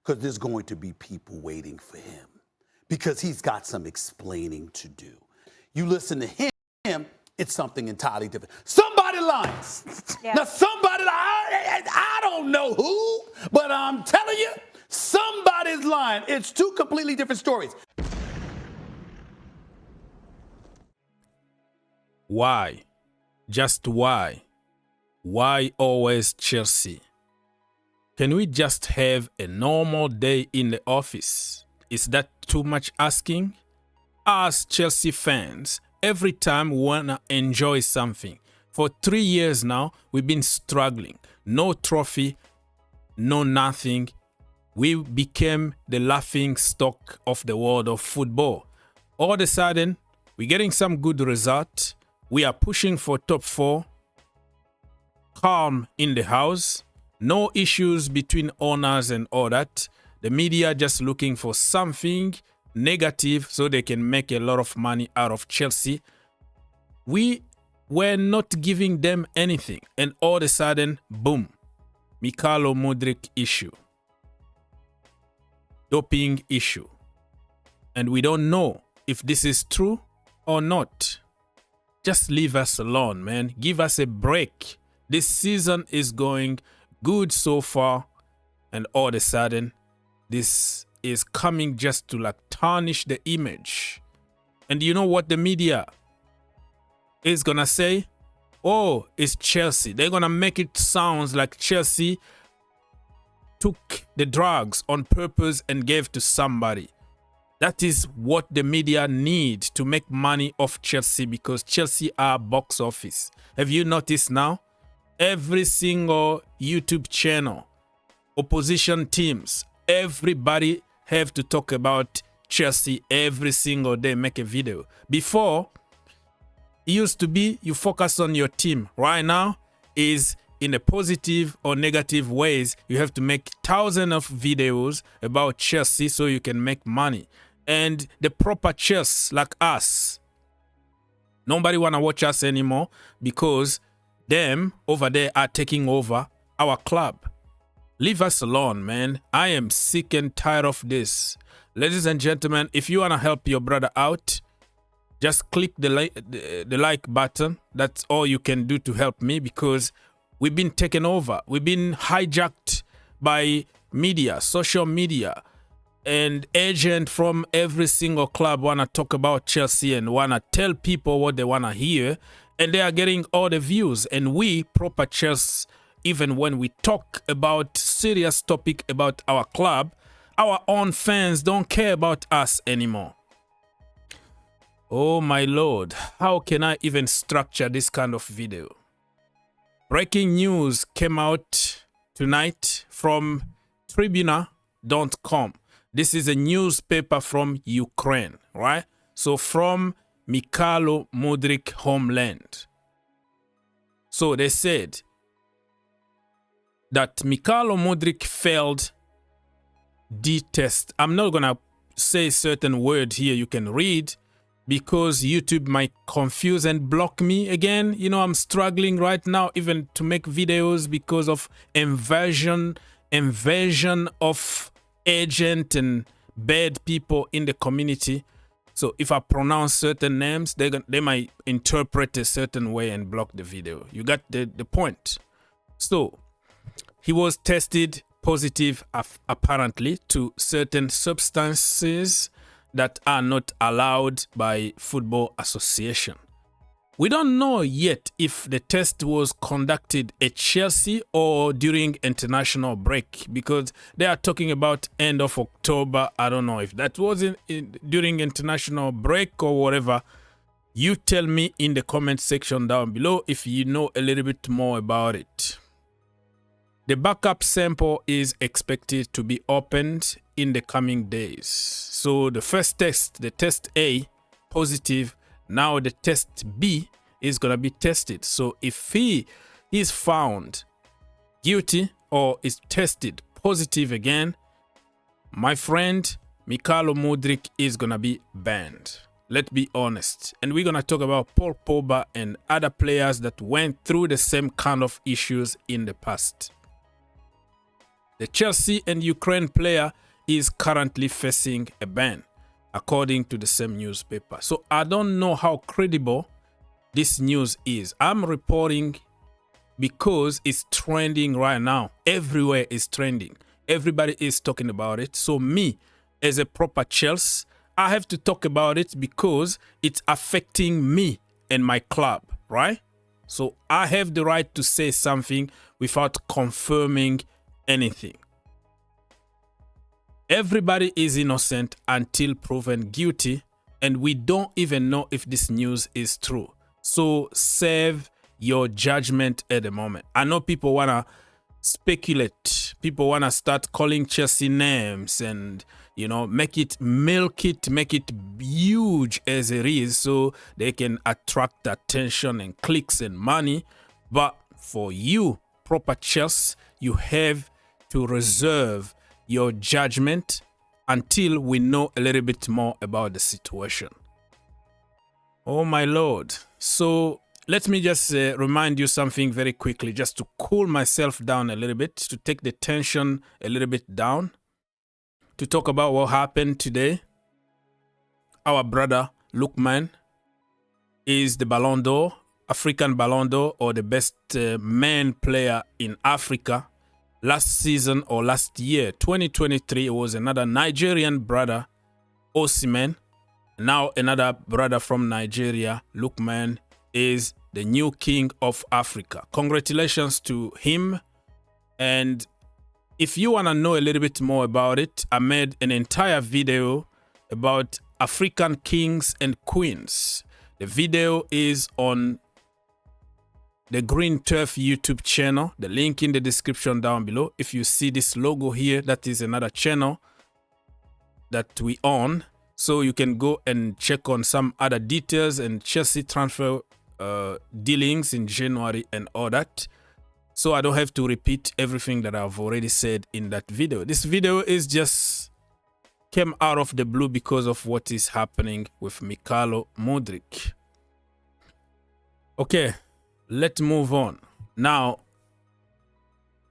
because there's going to be people waiting for him because he's got some explaining to do. You listen to him, it's something entirely different. Somebody lying. Yeah. Now, somebody, I don't know who, but I'm telling you, somebody's lying. It's two completely different stories. Why? Just why? Why always Chelsea? Can we just have a normal day in the office? Is that too much asking? As Chelsea fans, every time we want to enjoy something. For 3 years now, we've been struggling. No trophy, no nothing. We became the laughing stock of the world of football. All of a sudden, we're getting some good result. We are pushing for top 4. Calm in the house. No issues between owners and all that. The media just looking for something negative so they can make a lot of money out of Chelsea. We were not giving them anything. And all of a sudden, boom. Mykhailo Mudryk issue. Doping issue. And we don't know if this is true or not. Just leave us alone, man. Give us a break. This season is going good so far. And all of a sudden, this is coming just to like tarnish the image. And you know what the media is gonna say? Oh, it's Chelsea. They're gonna make it sound like Chelsea took the drugs on purpose and gave to somebody. That is what the media need to make money off Chelsea, because Chelsea are box office. Have you noticed now? Every single YouTube channel, opposition teams, everybody have to talk about Chelsea every single day, make a video. Before, it used to be you focus on your team. Right now is in a positive or negative ways. You have to make thousands of videos about Chelsea so you can make money. And the proper Chelsea like us, nobody want to watch us anymore because them over there are taking over our club. Leave us alone, man. I am sick and tired of this. Ladies and gentlemen, if you want to help your brother out, just click the like button. That's all you can do to help me, because we've been taken over. We've been hijacked by media, social media, and agents from every single club want to talk about Chelsea and want to tell people what they want to hear. And they are getting all the views. And we, proper Chelsea, even when we talk about serious topic about our club, our own fans don't care about us anymore. Oh my Lord, how can I even structure this kind of video? Breaking news came out tonight from Tribuna.com. This is a newspaper from Ukraine, right? So from Mykhailo Mudryk homeland. So they said that Mykhailo Mudryk failed the test. I'm not going to say certain words here you can read because YouTube might confuse and block me again. You know, I'm struggling right now even to make videos because of invasion of agent and bad people in the community. So if I pronounce certain names, they might interpret a certain way and block the video. You got the point. So he was tested positive apparently to certain substances that are not allowed by Football Association. We don't know yet if the test was conducted at Chelsea or during international break, because they are talking about end of October. I don't know if that was during international break or whatever. You tell me in the comment section down below if you know a little bit more about it. The backup sample is expected to be opened in the coming days. So the first test, the test A, positive. Now the test B is going to be tested. So if he is found guilty or is tested positive again, my friend Mykhailo Mudryk is going to be banned. Let's be honest. And we're going to talk about Paul Pogba and other players that went through the same kind of issues in the past. The Chelsea and Ukraine player is currently facing a ban, according to the same newspaper. So I don't know how credible this news is. I'm reporting because it's trending right now. Everywhere is trending. Everybody is talking about it. So me, as a proper Chelsea, I have to talk about it because it's affecting me and my club, right? So I have the right to say something without confirming anything. Everybody is innocent until proven guilty, and we don't even know if this news is true. So save your judgment at the moment. I know people want to speculate. People want to start calling Chelsea names and, you know, make it huge as it is so they can attract attention and clicks and money. But for you, proper Chelsea, you have to reserve your judgment until we know a little bit more about the situation. Oh my Lord. So let me just remind you something very quickly, just to cool myself down a little bit, to take the tension a little bit down, to talk about what happened today. Our brother Lookman is the Ballon d'Or, African Ballon d'Or, or the best man player in Africa. Last season or last year, 2023, it was another Nigerian brother, Osimhen. Now another brother from Nigeria, Lookman, is the new king of Africa. Congratulations to him. And if you want to know a little bit more about it, I made an entire video about African kings and queens. The video is on the Green Turf YouTube channel. The link in the description down below. If you see this logo here, that is another channel that we own. So you can go and check on some other details and Chelsea transfer dealings in January and all that. So I don't have to repeat everything that I've already said in that video. This video is just came out of the blue because of what is happening with Mykhailo Mudryk. Okay, let's move on. Now,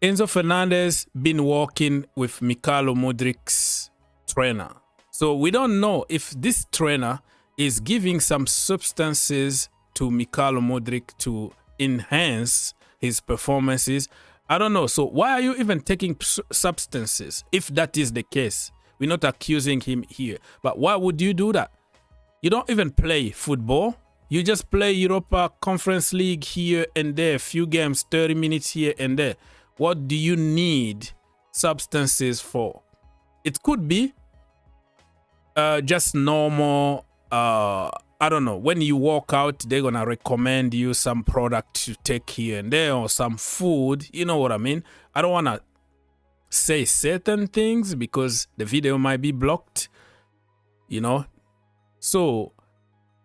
Enzo Fernandez been working with Mykhailo Mudryk's trainer. So we don't know if this trainer is giving some substances to Mykhailo Mudryk to enhance his performances. I don't know. So why are you even taking substances if that is the case? We're not accusing him here. But why would you do that? You don't even play football. You just play Europa Conference League here and there, a few games, 30 minutes here and there. What do you need substances for? It could be just normal, I don't know. When you walk out, they're going to recommend you some product to take here and there or some food. You know what I mean? I don't want to say certain things because the video might be blocked, you know. So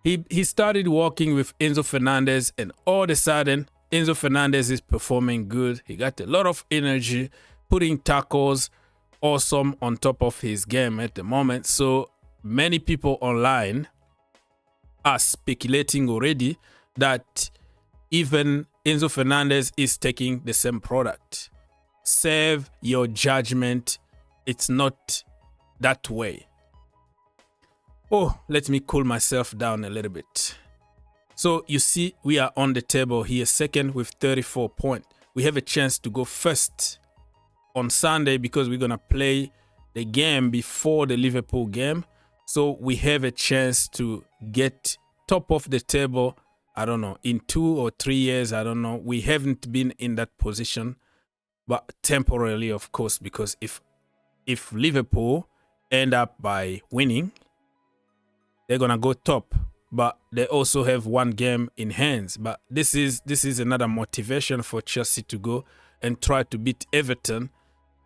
he started working with Enzo Fernandez, and all of a sudden, Enzo Fernandez is performing good. He got a lot of energy, putting tackles awesome on top of his game at the moment. So many people online are speculating already that even Enzo Fernandez is taking the same product. Save your judgment. It's not that way. Oh, let me cool myself down a little bit. So you see, we are on the table here, second with 34 points. We have a chance to go first on Sunday because we're going to play the game before the Liverpool game. So we have a chance to get top of the table, I don't know, in 2 or 3 years, I don't know. We haven't been in that position, but temporarily, of course, because if Liverpool end up by winning, they're going to go top. But they also have one game in hands. But this is another motivation for Chelsea to go and try to beat Everton,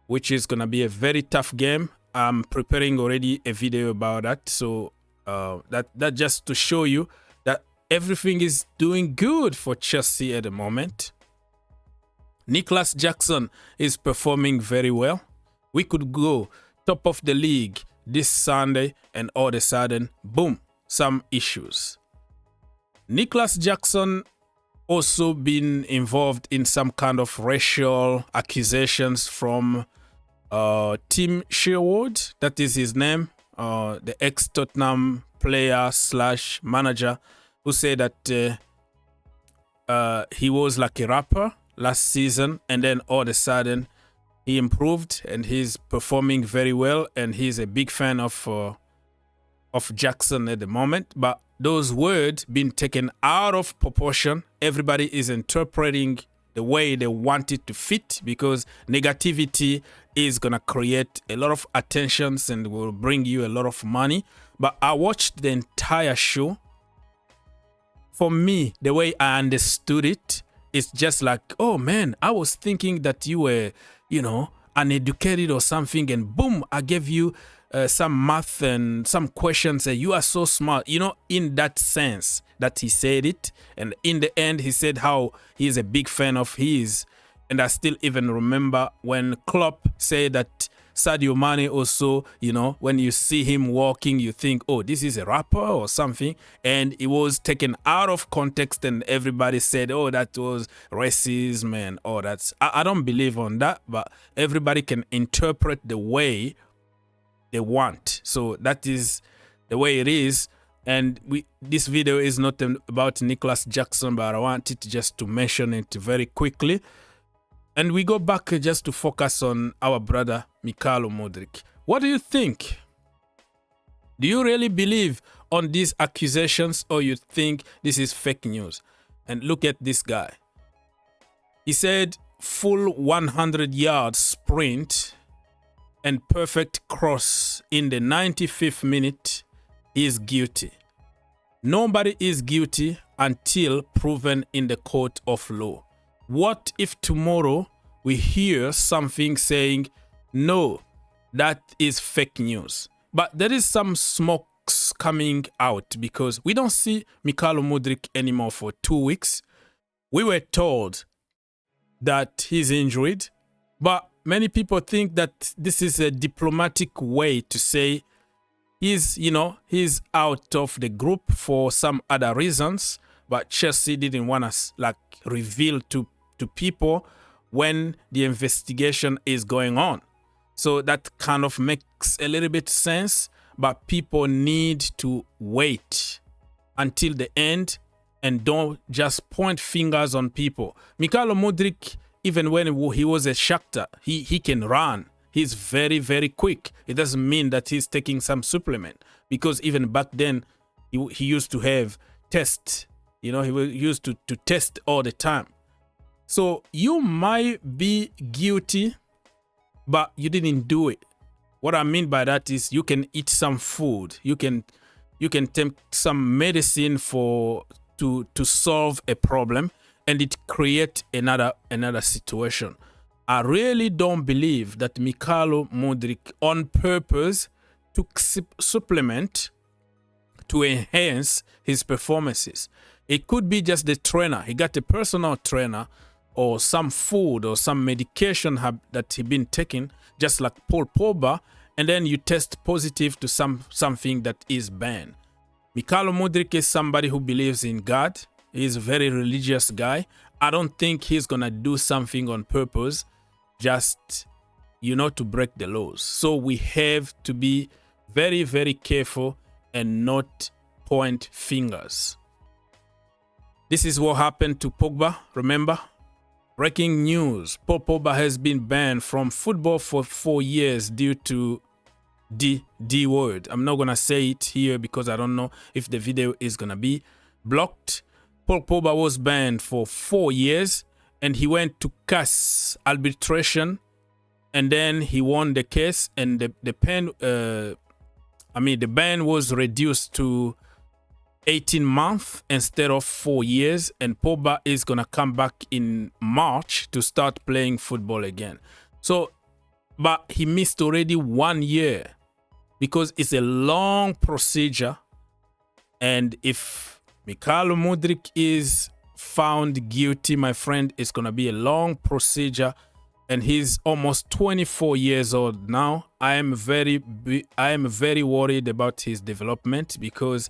which is going to be a very tough game. I'm preparing already a video about that. So that just to show you that everything is doing good for Chelsea at the moment. Nicolas Jackson is performing very well. We could go top of the league this Sunday and all of a sudden, boom, some issues. Nicolas Jackson also been involved in some kind of racial accusations from Tim Sherwood, that is his name, the ex-Tottenham player / manager, who said that he was like a rapper last season, and then all of a sudden he improved and he's performing very well, and he's a big fan of Jackson at the moment. But those words being taken out of proportion, everybody is interpreting the way they want it to fit, because negativity is gonna create a lot of attentions and will bring you a lot of money. But I watched the entire show. For me, the way I understood it, it's just like, oh man, I was thinking that you were, uneducated or something, and boom, I gave you some math and some questions, and you are so smart, in that sense that he said it. And in the end, he said how he is a big fan of his. And I still even remember when Klopp said that Sadio Mane also, when you see him walking, you think, oh, this is a rapper or something. And it was taken out of context, and everybody said, oh, that was racism and all that. I don't believe on that, but everybody can interpret the way they want. So that is the way it is. And this video is not about Nicolas Jackson, but I wanted just to mention it very quickly. And we go back just to focus on our brother Mykhailo Mudryk. What do you think? Do you really believe on these accusations, or you think this is fake news? And look at this guy. He said full 100-yard sprint and perfect cross in the 95th minute. He is guilty. Nobody is guilty until proven in the court of law. What if tomorrow we hear something saying, no, that is fake news? But there is some smokes coming out, because we don't see Mykhailo Mudryk anymore for 2 weeks. We were told that he's injured, but many people think that this is a diplomatic way to say he's out of the group for some other reasons. But Chelsea didn't want to reveal to people when the investigation is going on. So that kind of makes a little bit sense, but people need to wait until the end and don't just point fingers on people. Mykhailo Mudryk, even when he was a Shakhtar, he can run. He's very, very quick. It doesn't mean that he's taking some supplement, because even back then he used to have tests. He used to test all the time. So you might be guilty, but you didn't do it. What I mean by that is you can eat some food. You can take some medicine to solve a problem, and it create another situation. I really don't believe that Mykhailo Mudryk on purpose took supplement to enhance his performances. It could be just the trainer. He got a personal trainer, or some food or some medication that he been taking, just like Paul Pogba, and then you test positive to something that is banned. Mykhailo Mudryk is somebody who believes in God. He's a very religious guy. I don't think he's gonna do something on purpose, just to break the laws. So we have to be very, very careful and not point fingers. This is what happened to Pogba, remember? Breaking news, Paul Pogba has been banned from football for 4 years due to D word. I'm not going to say it here because I don't know if the video is going to be blocked. Paul Pogba was banned for 4 years, and he went to CAS arbitration, and then he won the case, and the ban was reduced to 18 months instead of 4 years, and Pogba is going to come back in March to start playing football again. So, but he missed already 1 year because it's a long procedure, and if Mykhailo Mudryk is found guilty, my friend, it's going to be a long procedure, and he's almost 24 years old now. I am very worried about his development because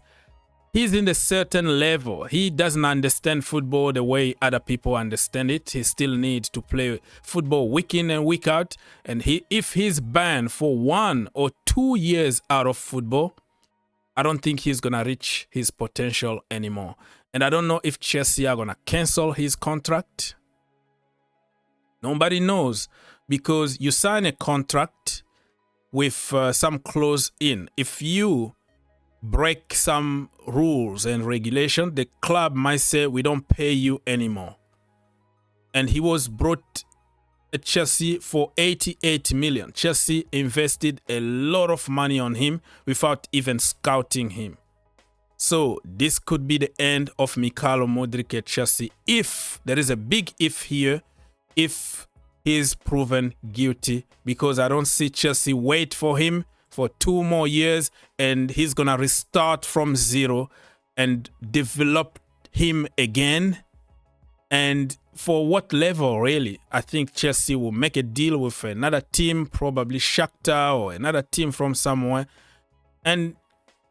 he's in a certain level. He doesn't understand football the way other people understand it. He still needs to play football week in and week out. And if he's banned for 1 or 2 years out of football, I don't think he's going to reach his potential anymore. And I don't know if Chelsea are going to cancel his contract. Nobody knows, because you sign a contract with some clause in. If you break some rules and regulation, the club might say, we don't pay you anymore. And he was brought at Chelsea for 88 million. Chelsea invested a lot of money on him without even scouting him. So this could be the end of Mykhailo Mudryk at Chelsea, if there is a big if here, if he is proven guilty, because I don't see Chelsea wait for him for 2 more years and he's going to restart from zero and develop him again. And for what level, really? I think Chelsea will make a deal with another team, probably Shakhtar or another team from somewhere. And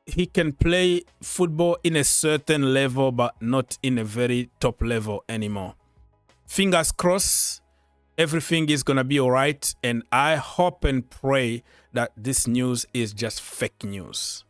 he can play football in a certain level, but not in a very top level anymore. Fingers crossed, everything is going to be all right. And I hope and pray that this news is just fake news.